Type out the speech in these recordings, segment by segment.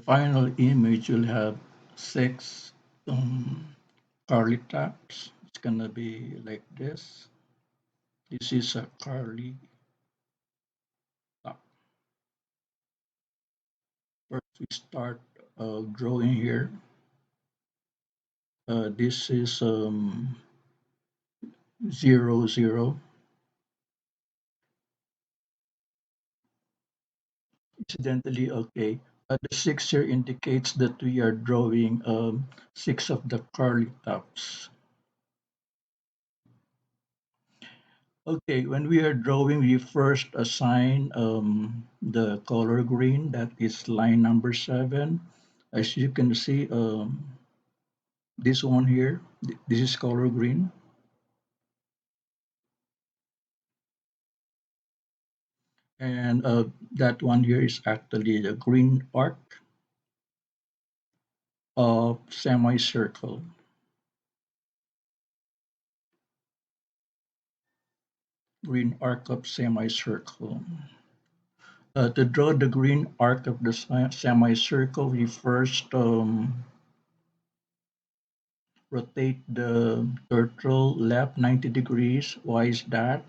final image will have six curly taps. It's gonna be like this. This is a curly tap. First, we start drawing here. This is 0, 0. Incidentally, okay. The 6 here indicates that we are drawing 6 of the curly taps. Okay, when we are drawing, we first assign the color green, that is line number 7. As you can see, this one here, this is color green. And that one here is actually the green arc of semicircle. Green arc of semicircle. To draw the green arc of the semicircle, we first rotate the turtle left 90 degrees. Why is that?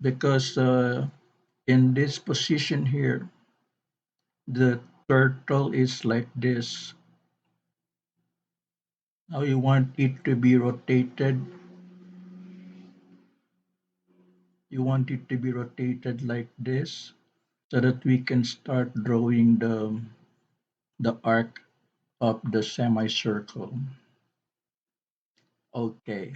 Because in this position here, the turtle is like this. Now you want it to be rotated. You want it to be rotated like this so that we can start drawing the arc of the semicircle. Okay.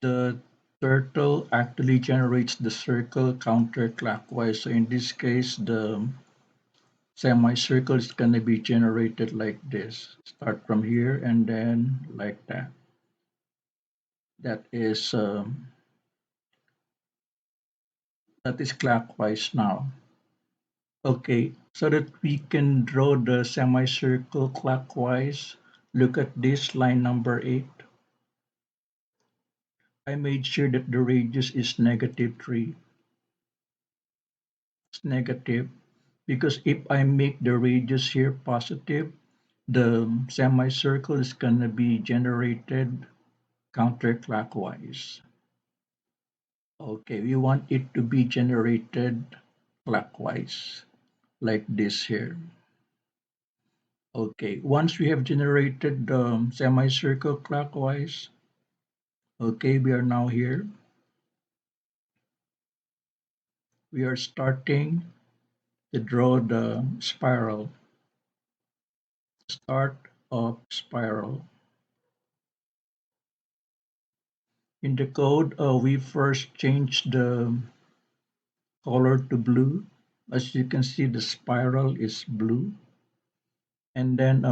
The turtle actually generates the circle counterclockwise. So in this case, the semicircle is going to be generated like this. Start from here and then like that. That is clockwise now. Okay, so that we can draw the semicircle clockwise, look at this line number 8. I made sure that the radius is -3. It's negative because if I make the radius here positive, the semicircle is going to be generated counterclockwise. Okay, we want it to be generated clockwise, like this here. Okay, once we have generated the semicircle clockwise, okay, we are now here. We are starting to draw the spiral. Start of spiral. In the code, we first change the color to blue. As you can see, the spiral is blue. And then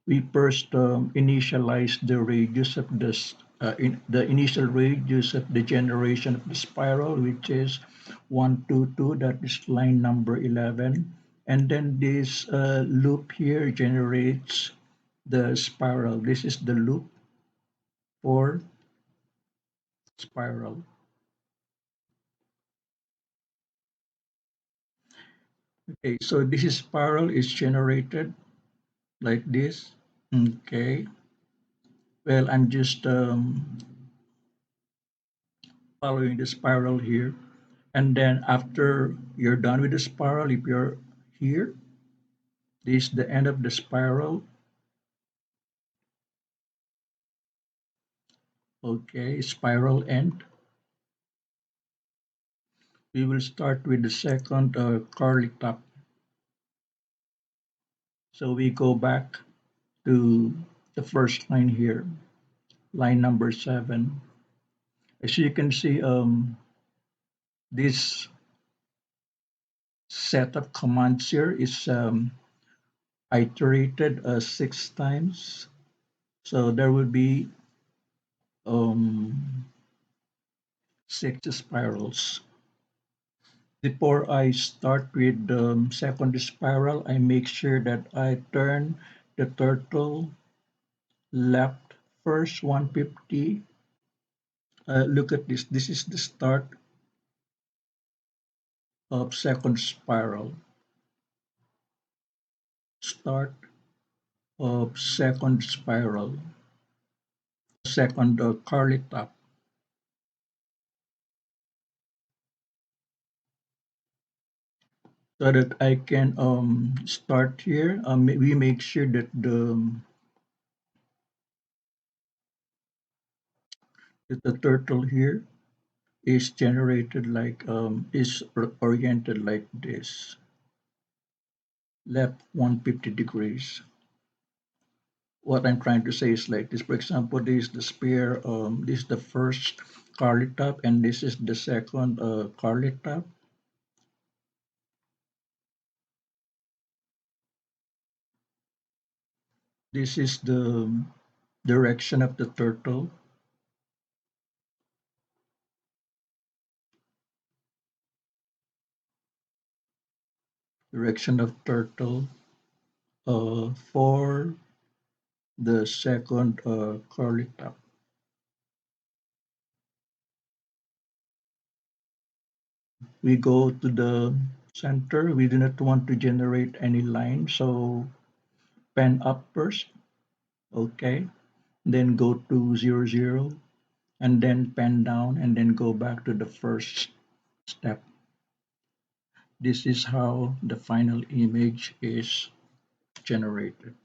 we first initialize the radius of this, the initial radius of the generation of the spiral, which is 122, that is line number 11. And then this loop here generates the spiral. This is the loop for spiral. Okay, so this is spiral is generated like this. Okay, well, I'm just following the spiral here. And then after you're done with the spiral, if you're here, this is the end of the spiral. Okay, spiral end. We will start with the second curly top. So we go back to the first line here, line number 7. As you can see, this set of commands here is iterated 6 times. So there will be 6 spirals. Before I start with the second spiral, I make sure that I turn the turtle left first 150. Look at this. This is the start of second spiral. start of second spiral, second curly top, so that I can start here. We make sure that the turtle here is generated like is oriented like this, left 150 degrees. What I'm trying to say is like this. For example, this is the spear. This is the first curly top, and this is the second curly top. This is the direction of the turtle. Direction of turtle for the second curly top. We go to the center. We do not want to generate any line, so pen up first. Okay, then go to 0, 0, and then pen down, and then go back to the first step. This is how the final image is generated.